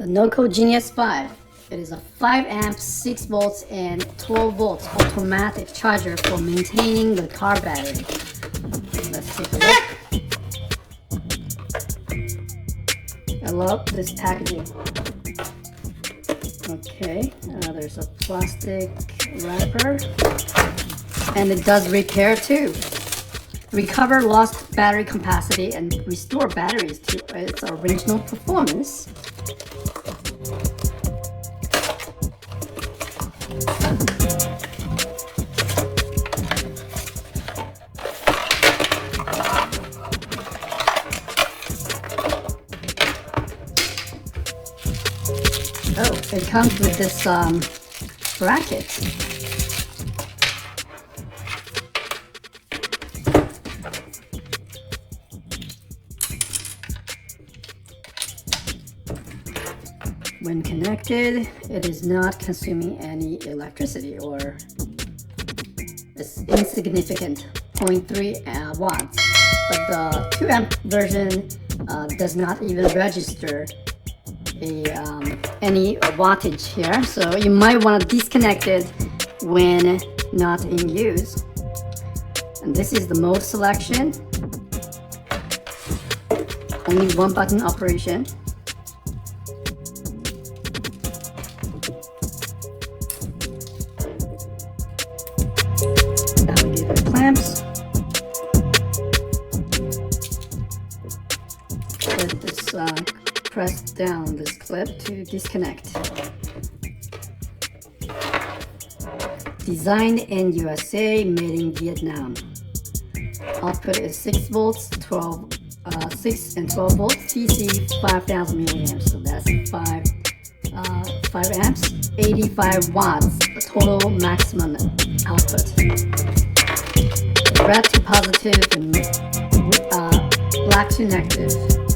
Noco Genius 5. It is a 5 amp, 6 volts, and 12 volts automatic charger for maintaining the car battery. Let's take a look. I love this packaging. Okay, there's a plastic wrapper, and it does repair too. Recover lost battery capacity and restore batteries to its original performance. Oh, it comes with this bracket. When connected, it is not consuming any electricity, or it's insignificant, 0.3 watts. But the 2 amp version does not even register any wattage here, so you might want to disconnect it when not in use. And this is the mode selection. Only one button operation. Navigator clamps. Let this press down this clip to disconnect. Designed in USA, made in Vietnam. Output is 6 volts, 6 and 12 volts, DC 5000 milliamps. So that's 5 amps, 85 watts, the total maximum output. Red to positive and black to negative.